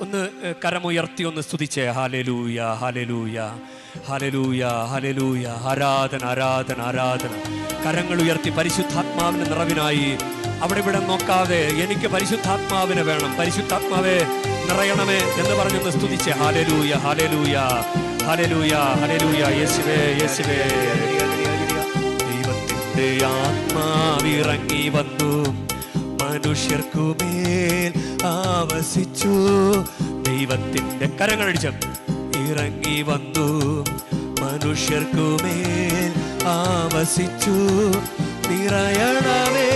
ഒന്ന് കരമുയർത്തി ഒന്ന് സ്തുതിച്ചേ. ഹല്ലേലൂയ, ഹല്ലേലൂയ, ഹല്ലേലൂയ, ഹല്ലേലൂയ. ആരാധന, ആരാധന, ആരാധന. കരങ്ങൾ ഉയർത്തി പരിശുദ്ധാത്മാവിന്റെ നിറവിനായി അവിടെ ഇവിടെ നോക്കാതെ എനിക്ക് പരിശുദ്ധാത്മാവിനെ വേണം, പരിശുദ്ധാത്മാവെ നിറയണമേ എന്ന് പറഞ്ഞൊന്ന് സ്തുതിച്ചേ. ഹല്ലേലൂയ, ഹല്ലേലൂയ, ഹല്ലേലൂയ, ഹല്ലേലൂയ. യേശുവേ, യേശുവേ. ദൈവത്തിന്റെ ആത്മാവിറങ്ങി വന്നു, മനുഷ്യർക്കുമേൽ ആവസിച്ചു. ദൈവത്തിന്റെ കരങ്ങളടിച്ച ഇറങ്ങി വന്നു, മനുഷ്യർക്കുമേൽ ആവസിച്ചു. നിറയണമേ,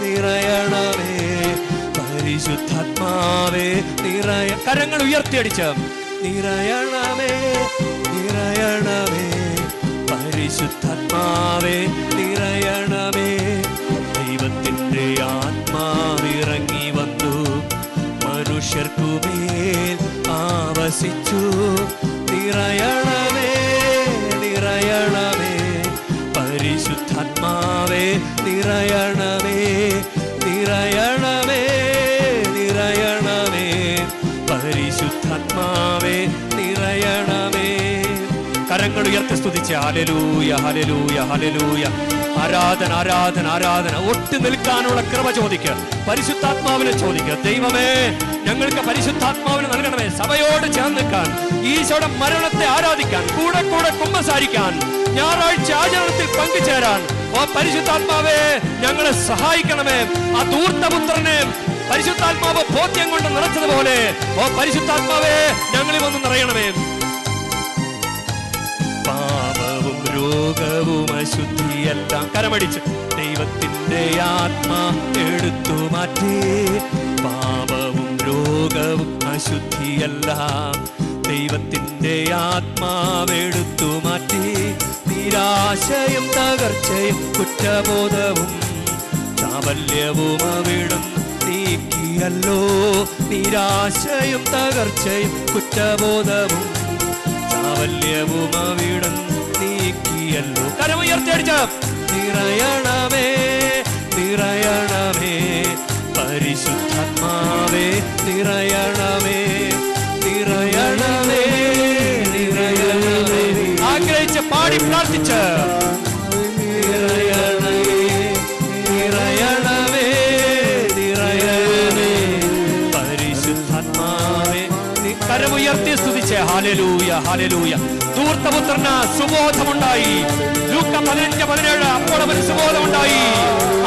നിറയണമേ പരിശുദ്ധാത്മാവേ നിറയ. കരങ്ങൾ ഉയർത്തിയടിച്ച നിറയണമേ, നിറയണമേ പരിശുദ്ധാത്മാവേ നിറയണമേ. ദൈവത്തിന്റെ ആത്മാവിറങ്ങി വന്നു, മനുഷ്യർക്കുമേൽ ആവസിച്ചു. നിറയണമേ, നിറയണമേ പരിശുദ്ധാത്മാവേ നിറയണമേ, നിറയണമേ, നിറയണമേ പരിശുദ്ധാത്മാവേ നിറയണമേ. കരങ്ങൾ ഉയർത്തി സ്തുതിച്ച് ഹല്ലേലൂയ, ഹല്ലേലൂയ, ഹല്ലേലൂയ. ആരാധന, ആരാധന, ആരാധന. ഒട്ടി നിൽക്കാനുള്ള കൃപ ചോദിക്കുക, പരിശുദ്ധാത്മാവിനെ ചോദിക്കുക. ദൈവമേ, ഞങ്ങൾക്ക് പരിശുദ്ധാത്മാവിനെ നൽകണമേ. സഭയോട് ചേർന്ന് നിൽക്കാൻ, ഈശോയുടെ മരണത്തെ ആരാധിക്കാൻ, കൂടെ കൂടെ കുമ്പസാരിക്കാൻ, ഞായറാഴ്ച ആചരണത്തിൽ പങ്കുചേരാൻ ഓ പരിശുദ്ധാത്മാവേ ഞങ്ങളെ സഹായിക്കണമേ. ആ ധൂർത്തപുത്രനെ പരിശുദ്ധാത്മാവ് ബോധ്യം കൊണ്ട് നിറച്ചതുപോലെ ഓ പരിശുദ്ധാത്മാവേ ഞങ്ങളിൽ വന്ന് നിറയണമേ. പാപവും രോഗവും അശുദ്ധിയെല്ലാം കരമടിച്ച് ദൈവത്തിന്റെ ആത്മാ എടുത്തു മാറ്റി. പാപവും രോഗവും അശുദ്ധിയെല്ലാം ദൈവത്തിന്റെ ആത്മാവെടുത്തു മാറ്റി. നിരാശയും തകർച്ചയും കുറ്റബോധവും ചാബല്യവും അവിടും നീക്കിയല്ലോ. നിരാശയും തകർച്ചയും കുറ്റബോധവും ചാബല്യവും അവിടും നീക്കിയല്ലോ. കരമുയർത്തിയടിച്ച നിറയണമേ, നിറയണമേ പരിശുദ്ധാത്മാവേ നിറയണമേ, നിറയണമേ, നിറയണമേ. ആഗ്രഹിച്ച് പാടി പ്രാർത്ഥിച്ച് നിറയണമേ, നിറയണമേ, നിറയണമേ പരിശുദ്ധാത്മാവേ. കരമുയർത്തി സ്തുതിച്ച് ഹല്ലേലൂയ, ഹല്ലേലൂയ. ധൂർത്തപുത്രന് സുബോധമുണ്ടായി. ലൂക്ക 15:17. അപ്പോൾ അവന് സുബോധമുണ്ടായി,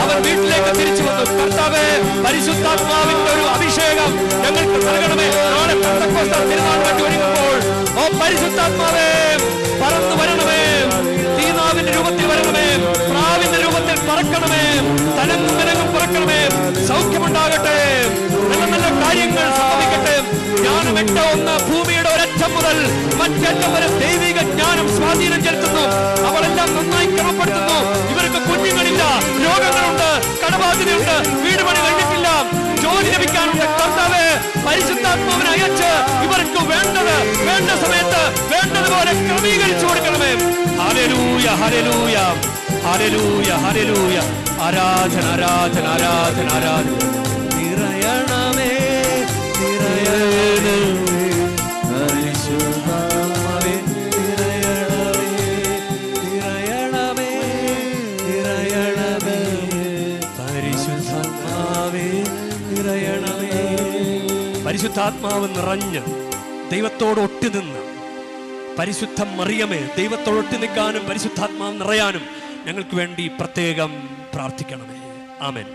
അവർ വീട്ടിലേക്ക് തിരിച്ചു വന്നു. കർത്താവേ, പരിശുദ്ധാത്മാവിന്റെ ഒരു അഭിഷേകം ഞങ്ങൾക്ക് നൽകണമേ. നാളെ പെന്തക്കോസ്ത് തിരുനാൾ വേണ്ടി ഒരുങ്ങുമ്പോൾ ഓ പരിശുദ്ധാത്മാവേ പറന്നു വരണമേ. തീനാവിന്റെ രൂപത്തിൽ വരണമേ, പ്രാവിന്റെ രൂപത്തിൽ പറക്കണമേ, തലങ്ങും വിലങ്ങും പറക്കണമേ. സൗഖ്യമുണ്ടാകട്ടെ, നല്ല നല്ല കാര്യങ്ങൾ സംഭവിക്കട്ടെ. ജ്ഞാനം 8:1 ഭൂമിയുടെ ഒരറ്റം മുതൽ മറ്ററ്റം വരെ ദൈവിക ജ്ഞാനം സ്വാധീനം ചെലുത്തുന്നു. അവളെല്ലാം നന്നായി ക്രമപ്പെടുത്തുന്നു. ഇവർക്ക് കുഞ്ഞുങ്ങളില്ല, രോഗങ്ങളുണ്ട്, കടബാധ്യതയുണ്ട്, വീട് പണി കഴിഞ്ഞിട്ടില്ല, ജോലി ലഭിക്കാനുണ്ട്. കർത്താവേ, പരിശുദ്ധാത്മാവിനെ അയച്ച് ഇവർക്ക് വേണ്ടത് വേണ്ട സമയത്ത് വേണ്ടതുപോലെ ക്രമീകരിച്ചു കൊടുക്കണമേ. ഹല്ലേലൂയ, ഹല്ലേലൂയ, ഹല്ലേലൂയ, ഹല്ലേലൂയ. ആരാധന, ആരാധന, ആരാധന, ആരാധന. നിറയണമേ, നിറയണമേ പരിശുദ്ധാത്മാവേ നിറയണമേ, നിറയണമേ, നിറയണമേ പരിശുദ്ധാത്മാവേ നിറയണമേ. പരിശുദ്ധാത്മാവ് നിറഞ്ഞ് ദൈവത്തോട് ഒട്ടിനിന്ന് പരിശുദ്ധ മറിയമേ ദൈവത്തോട് ഒട്ടി നിൽക്കാനും പരിശുദ്ധാത്മാവ് നിറയാനും ഞങ്ങൾക്ക് വേണ്ടി പ്രത്യേകം പ്രാർത്ഥിക്കണമേ. ആമേൻ.